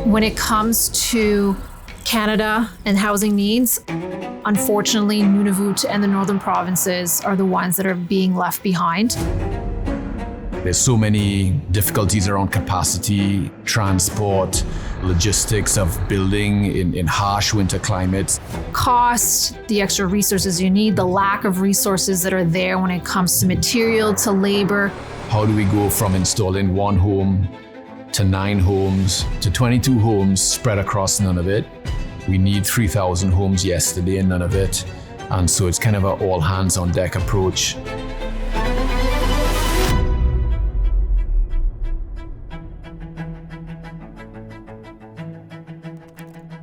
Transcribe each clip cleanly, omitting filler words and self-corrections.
When it comes to Canada and housing needs, unfortunately, Nunavut and the northern provinces are the ones that are being left behind. There's so many difficulties around capacity, transport, logistics of building in harsh winter climates. Cost, the extra resources you need, the lack of resources that are there when it comes to material, to labor. How do we go from installing one home to 9 homes to 22 homes spread across Nunavut? We need 3,000 homes yesterday in Nunavut. And so it's kind of an all hands on deck approach.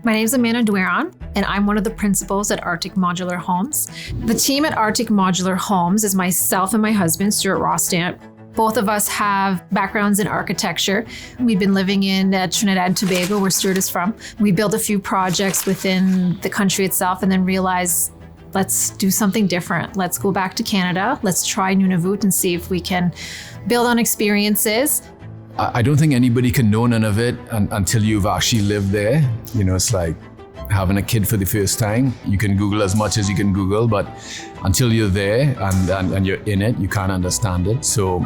My name is Amanda Dueron, and I'm one of the principals at Arctic Modular Homes. The team at Arctic Modular Homes is myself and my husband, Stuart Rostamp. Both of us have backgrounds in architecture. We've been living in Trinidad and Tobago, where Stuart is from. We built a few projects within the country itself and then realized, let's do something different. Let's go back to Canada. Let's try Nunavut and see if we can build on experiences. I don't think anybody can know none of it until you've actually lived there. You know, it's like having a kid for the first time. You can Google as much as you can Google, but until you're there and you're in it, you can't understand it. So,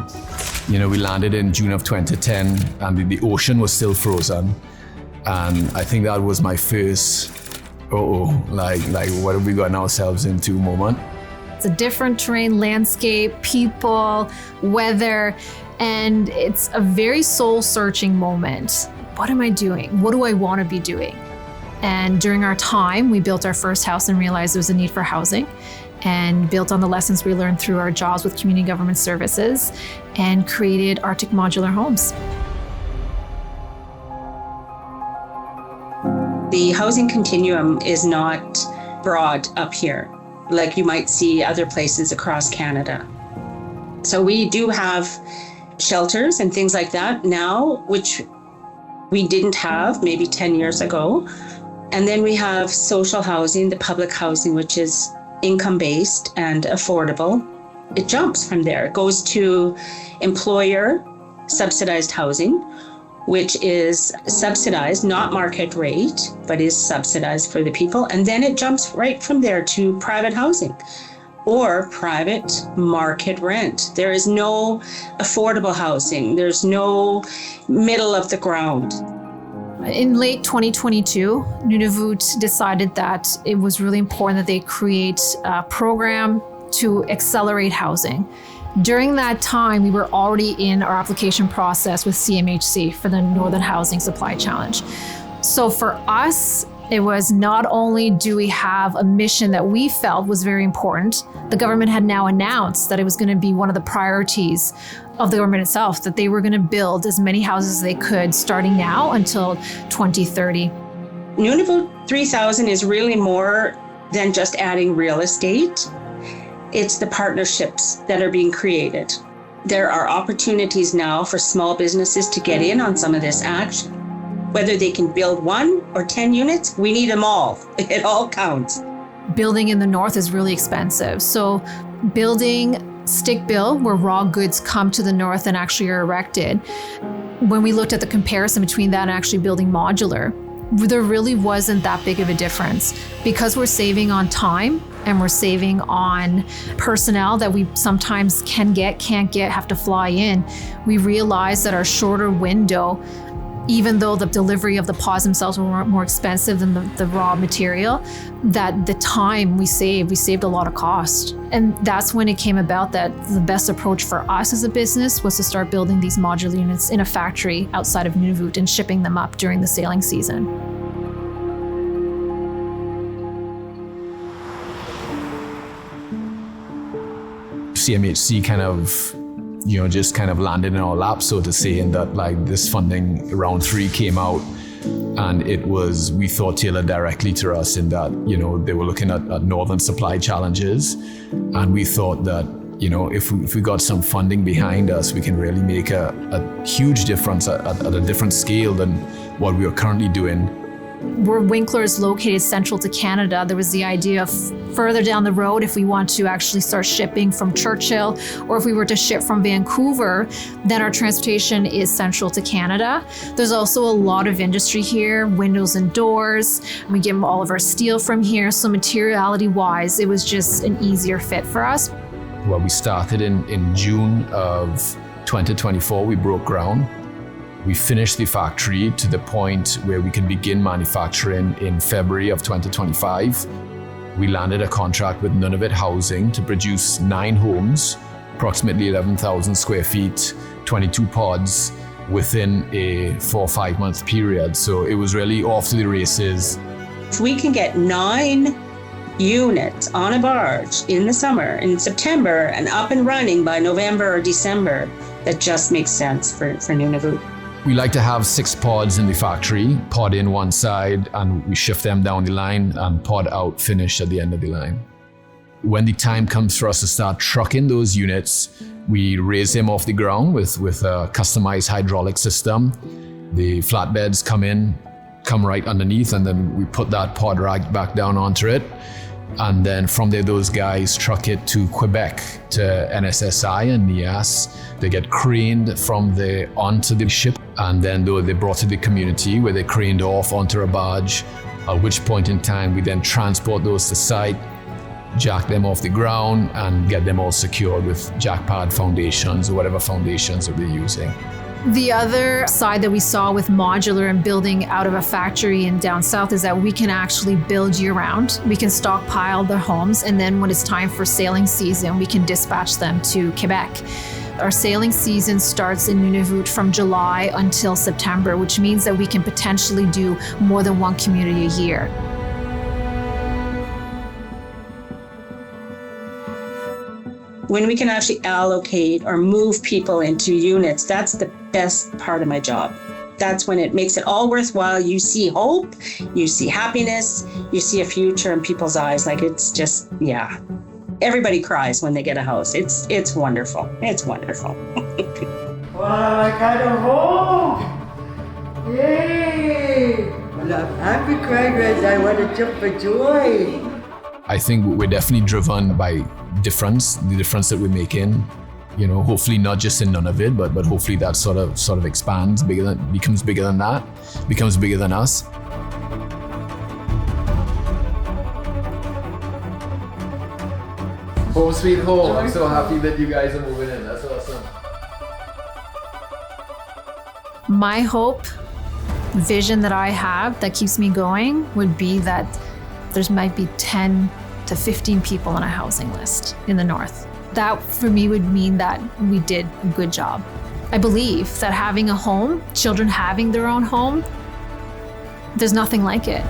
you know, we landed in June of 2010 and the ocean was still frozen. And I think that was my first, like what have we gotten ourselves into moment. It's a different terrain, landscape, people, weather, and it's a very soul-searching moment. What am I doing? What do I want to be doing? And during our time, we built our first house and realized there was a need for housing, and built on the lessons we learned through our jobs with community government services, and created Arctic Modular Homes. The housing continuum is not broad up here, like you might see other places across Canada. So we do have shelters and things like that now, which we didn't have maybe 10 years ago. And then we have social housing, the public housing, which is income-based and affordable. It jumps from there. It goes to employer subsidized housing, which is subsidized, not market rate, but is subsidized for the people. And then it jumps right from there to private housing or private market rent. There is no affordable housing. There's no middle of the ground. In late 2022, Nunavut decided that it was really important that they create a program to accelerate housing. During that time, we were already in our application process with CMHC for the Northern Housing Supply Challenge. So for us, it was not only do we have a mission that we felt was very important, the government had now announced that it was going to be one of the priorities of the government itself, that they were going to build as many houses as they could starting now until 2030. Nunavut 3000 is really more than just adding real estate. It's the partnerships that are being created. There are opportunities now for small businesses to get in on some of this action. Whether they can build 1 or 10 units, we need them all. It all counts. Building in the north is really expensive. So building stick-built, where raw goods come to the north and actually are erected, when we looked at the comparison between that and actually building modular, there really wasn't that big of a difference. Because we're saving on time and we're saving on personnel that we sometimes can't get, have to fly in, we realized that our shorter window, even though the delivery of the pods themselves were more expensive than the raw material, that the time we saved a lot of cost. And that's when it came about that the best approach for us as a business was to start building these modular units in a factory outside of Nunavut and shipping them up during the sailing season. CMHC kind of just kind of landed in our lap, so to say, in that like this funding round 3 came out, and it was, we thought, tailored directly to us in that, they were looking at northern supply challenges, and we thought that, if we got some funding behind us, we can really make a huge difference at a different scale than what we are currently doing Where Winkler is located central to Canada, there was the idea of further down the road, if we want to actually start shipping from Churchill, or if we were to ship from Vancouver, then our transportation is central to Canada. There's also a lot of industry here, windows and doors. We get all of our steel from here. So materiality-wise, it was just an easier fit for us. Well, we started in June of 2024, we broke ground. We finished the factory to the point where we can begin manufacturing in February of 2025. We landed a contract with Nunavut Housing to produce 9 homes, approximately 11,000 square feet, 22 pods within a 4 or 5 month period. So it was really off to the races. If we can get 9 units on a barge in the summer, in September, and up and running by November or December, that just makes sense for Nunavut. We like to have 6 pods in the factory, pod in one side, and we shift them down the line and pod out, finish at the end of the line. When the time comes for us to start trucking those units, we raise them off the ground with a customized hydraulic system. The flatbeds come right underneath, and then we put that pod rack back down onto it. And then from there, those guys truck it to Quebec, to NSSI and NIAS. They get craned from there onto the ship, and then they brought to the community where they're craned off onto a barge, at which point in time we then transport those to site, jack them off the ground, and get them all secured with jack pad foundations or whatever foundations that they're using. The other side that we saw with modular and building out of a factory in down south is that we can actually build year-round. We can stockpile the homes, and then when it's time for sailing season, we can dispatch them to Quebec. Our sailing season starts in Nunavut from July until September, which means that we can potentially do more than one community a year. When we can actually allocate or move people into units, that's the best part of my job. That's when it makes it all worthwhile. You see hope, you see happiness, you see a future in people's eyes. Like, it's just, yeah. Everybody cries when they get a house. It's wonderful. It's wonderful. Wow, I got a home! Yay! Well, I'm happy crying as I want to jump for joy. I think we're definitely driven by the difference that we're making. You know, hopefully not just in Nunavut, but hopefully that sort of expands, becomes bigger than that, becomes bigger than us. Home sweet home. I'm so happy that you guys are moving in. That's awesome. My hope, vision that I have that keeps me going would be that there's might be 10 to 15 people on a housing list in the north. That for me would mean that we did a good job. I believe that having a home, children having their own home, there's nothing like it.